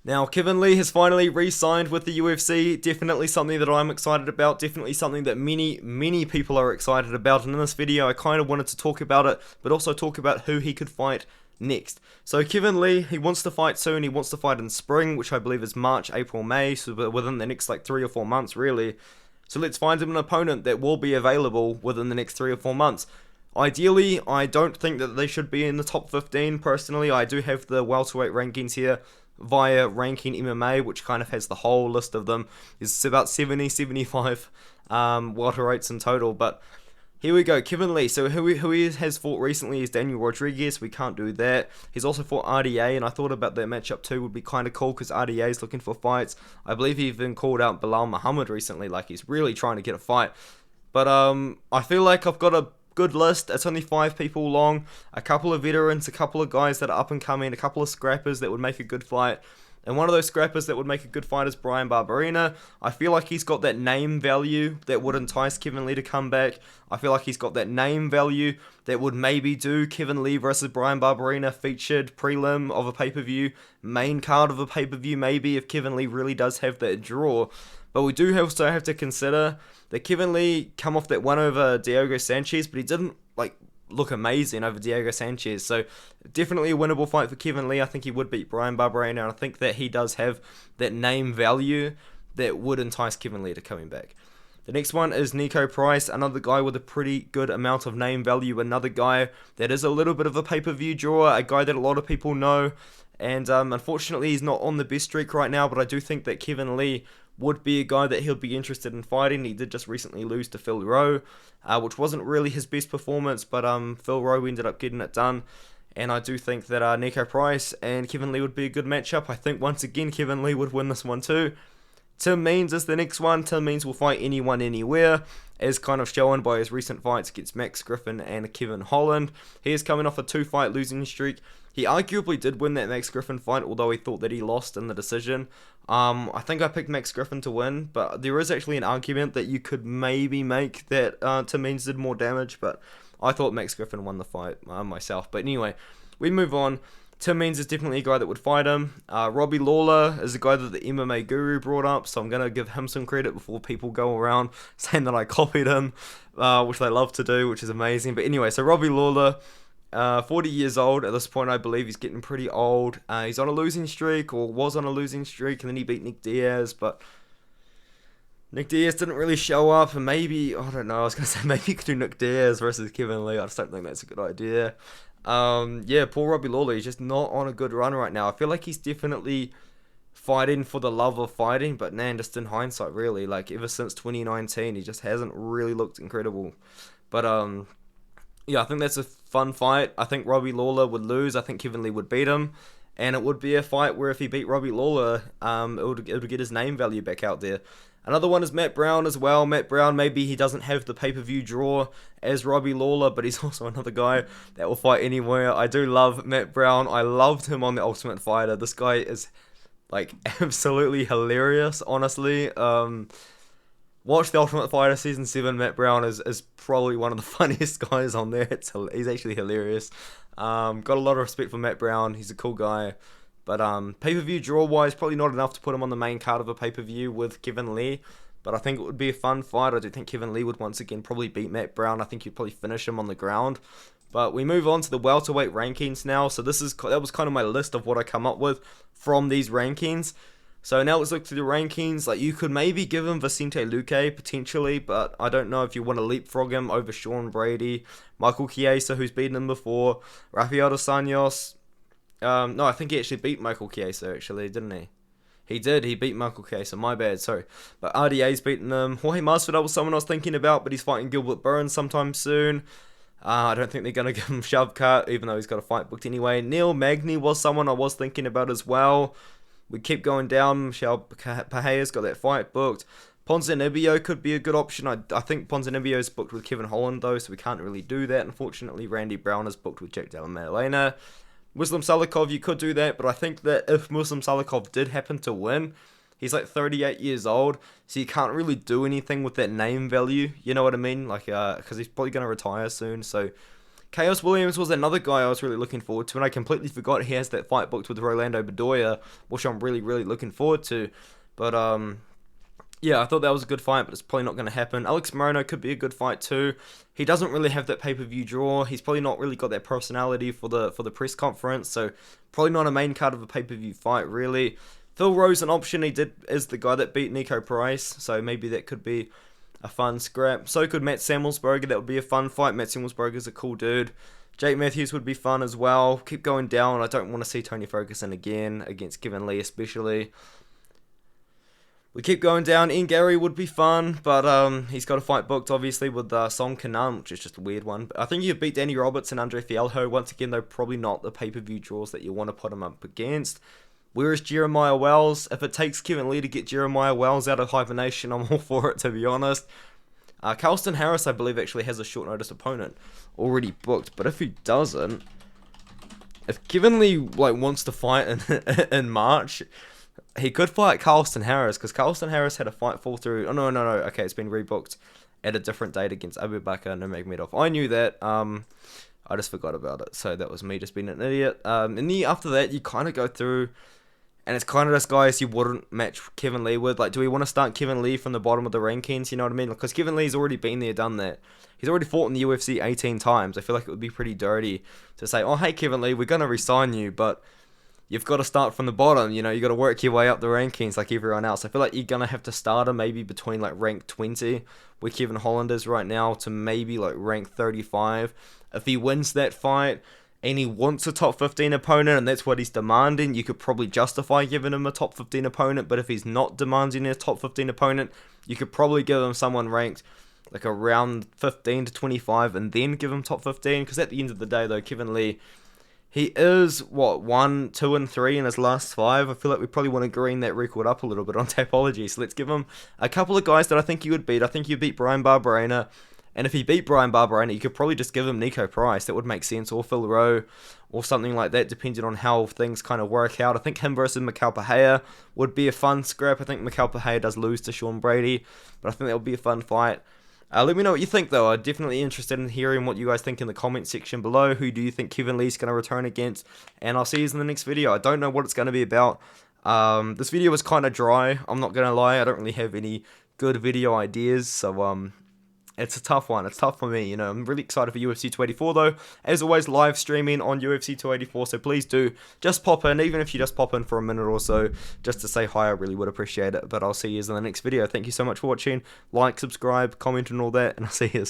Now, Kevin Lee has finally re-signed with the UFC. Definitely something that I'm excited about. Definitely something that many people are excited about. And in this video, I kind of wanted to talk about it, but also talk about who he could fight next. So Kevin Lee, he wants to fight soon. He wants to fight in spring, which I believe is March, April, May. So within the next like 3 or 4 months, really. So let's find him an opponent that will be available within the next 3 or 4 months. Ideally, I don't think that they should be in the top 15. Personally, I do have the welterweight rankings here via Ranking MMA, which kind of has the whole list of them. It's about 75 welterweights in total, but here we go. Kevin Lee. So who he has fought recently is Daniel Rodriguez. We can't do that. He's also fought RDA, and I thought about that matchup too. Would be kind of cool because RDA is looking for fights. I believe he even called out Bilal Muhammad recently, like he's really trying to get a fight. But I feel like I've got a good list. It's only 5 people long, a couple of veterans, a couple of guys that are up and coming, a couple of scrappers that would make a good fight. And one of those scrappers that would make a good fight is Bryan Barberena. I feel like he's got that name value that would entice Kevin Lee to come back. I feel like he's got that name value that would maybe do Kevin Lee versus Bryan Barberena featured prelim of a pay-per-view, main card of a pay-per-view maybe, if Kevin Lee really does have that draw. But we do also have to consider that Kevin Lee come off that win over Diego Sanchez, but he didn't look amazing over Diego Sanchez. So definitely a winnable fight for Kevin Lee. I think he would beat Bryan Barberena, and I think that he does have that name value that would entice Kevin Lee to coming back. The next one is Nico Price, another guy with a pretty good amount of name value, another guy that is a little bit of a pay-per-view drawer, a guy that a lot of people know, and unfortunately he's not on the best streak right now, but I do think that Kevin Lee would be a guy that he'll be interested in fighting. He did just recently lose to Phil Rowe, which wasn't really his best performance, but Phil Rowe ended up getting it done. And I do think that Nico Price and Kevin Lee would be a good matchup. I think once again Kevin Lee would win this one too. Tim Means is the next one. Tim Means will fight anyone, anywhere, as kind of shown by his recent fights against Max Griffin and Kevin Holland. He is coming off a 2-fight losing streak. He arguably did win that Max Griffin fight, although he thought that he lost in the decision. I think I picked Max Griffin to win, but there is actually an argument that you could maybe make that Tim Means did more damage, but I thought Max Griffin won the fight myself. But anyway, we move on. Tim Means is definitely a guy that would fight him. Robbie Lawler is a guy that the MMA Guru brought up, so I'm going to give him some credit before people go around saying that I copied him, which they love to do, which is amazing. But anyway, so Robbie Lawler, 40 years old at this point. I believe he's getting pretty old. He's on a losing streak, or was on a losing streak, and then he beat Nick Diaz, but Nick Diaz didn't really show up, and maybe, I don't know, I was going to say maybe you could do Nick Diaz versus Kevin Lee. I just don't think that's a good idea. Yeah, poor Robbie Lawler, he's just not on a good run right now. I feel like he's definitely fighting for the love of fighting, but man, just in hindsight, really, like ever since 2019, he just hasn't really looked incredible. But yeah, I think that's a fun fight. I think Robbie Lawler would lose. I think Kevin Lee would beat him, and it would be a fight where if he beat Robbie Lawler, it would get his name value back out there. Another one is Matt Brown as well. Matt Brown, maybe he doesn't have the pay-per-view draw as Robbie Lawler, but he's also another guy that will fight anywhere. I do love Matt Brown. I loved him on The Ultimate Fighter. This guy is like absolutely hilarious, honestly. Watch The Ultimate Fighter Season 7. Matt Brown is probably one of the funniest guys on there. He's actually hilarious. Got a lot of respect for Matt Brown. He's a cool guy. But pay-per-view draw-wise, probably not enough to put him on the main card of a pay-per-view with Kevin Lee. But I think it would be a fun fight. I do think Kevin Lee would once again probably beat Matt Brown. I think he'd probably finish him on the ground. But we move on to the welterweight rankings now. So that was kind of my list of what I come up with from these rankings. So now let's look through the rankings. Like, you could maybe give him Vicente Luque potentially, but I don't know if you want to leapfrog him over Sean Brady, Michael Chiesa, who's beaten him before, Rafael dos Anjos. No, I think he actually beat Michael Chiesa, actually, didn't he? He did. He beat Michael Chiesa. My bad, sorry. But RDA's beaten him. Jorge Masvidal was someone I was thinking about, but he's fighting Gilbert Burns sometime soon. I don't think they're going to give him Shavkat, even though he's got a fight booked anyway. Neil Magny was someone I was thinking about as well. We keep going down. Michelle Pajea's got that fight booked. Ponzinibbio could be a good option. I think Ponzinibbio's booked with Kevin Holland, though, so we can't really do that. Unfortunately, Randy Brown is booked with Jack Della Maddalena. Muslim Salikov, you could do that, but I think that if Muslim Salikov did happen to win, he's like 38 years old, so you can't really do anything with that name value, you know what I mean? Like, because he's probably going to retire soon, so Chaos Williams was another guy I was really looking forward to, and I completely forgot he has that fight booked with Rolando Bedoya, which I'm really, really looking forward to. But, yeah, I thought that was a good fight, but it's probably not going to happen. Alex Morono could be a good fight too. He doesn't really have that pay-per-view draw. He's probably not really got that personality for the press conference, so probably not a main card of a pay-per-view fight, really. Phil Rose, an option. Is the guy that beat Nico Price, so maybe that could be a fun scrap. So could Matt Samuelsberger. That would be a fun fight. Matt Samuelsberger's a cool dude. Jake Matthews would be fun as well. Keep going down. I don't want to see Tony Ferguson again against Kevin Lee especially. We keep going down. Ian Gary would be fun, but he's got a fight booked, obviously, with Song Kanan, which is just a weird one. But I think you beat Danny Roberts and Andre Fialho. Once again, though, probably not the pay-per-view draws that you want to put him up against. Where is Jeremiah Wells? If it takes Kevin Lee to get Jeremiah Wells out of hibernation, I'm all for it, to be honest. Carlston Harris, I believe, actually has a short-notice opponent already booked. But if he doesn't, if Kevin Lee wants to fight in March, he could fight Carlston Harris, because Carlston Harris had a fight fall through. Oh, no. Okay, it's been rebooked at a different date against Abu Bakr Nurmagomedov. I knew that. I just forgot about it. So that was me just being an idiot. And then after that, you kind of go through, and it's kind of just guys you wouldn't match Kevin Lee with. Like, do we want to start Kevin Lee from the bottom of the rankings? You know what I mean? Because Kevin Lee's already been there, done that. He's already fought in the UFC 18 times. I feel like it would be pretty dirty to say, oh, hey, Kevin Lee, we're going to resign you, but you've got to start from the bottom, you got to work your way up the rankings like everyone else. I feel like you're going to have to start him maybe between rank 20, where Kevin Holland is right now, to maybe rank 35. If he wins that fight and he wants a top 15 opponent and that's what he's demanding, you could probably justify giving him a top 15 opponent. But if he's not demanding a top 15 opponent, you could probably give him someone ranked around 15 to 25 and then give him top 15. Because at the end of the day, though, Kevin Lee, he is, 1, 2, and 3 in his last 5. I feel like we probably want to green that record up a little bit on Tapology. So let's give him a couple of guys that I think he would beat. I think you beat Brian Barberena. And if he beat Brian Barberena, you could probably just give him Nico Price. That would make sense. Or Phil Rowe. Or something like that, depending on how things kind of work out. I think him versus Mikhail Pahea would be a fun scrap. I think Mikhail Pahea does lose to Sean Brady. But I think that would be a fun fight. Let me know what you think, though. I'm definitely interested in hearing what you guys think in the comment section below. Who do you think Kevin Lee's going to return against? And I'll see you in the next video. I don't know what it's going to be about. This video was kind of dry. I'm not going to lie. I don't really have any good video ideas. So, it's a tough one. It's tough for me, I'm really excited for UFC 284, though. As always, live streaming on UFC 284, so please do just pop in, even if you just pop in for a minute or so, just to say hi. I really would appreciate it. But I'll see you in the next video. Thank you so much for watching. Like, subscribe, comment, and all that, and I'll see you.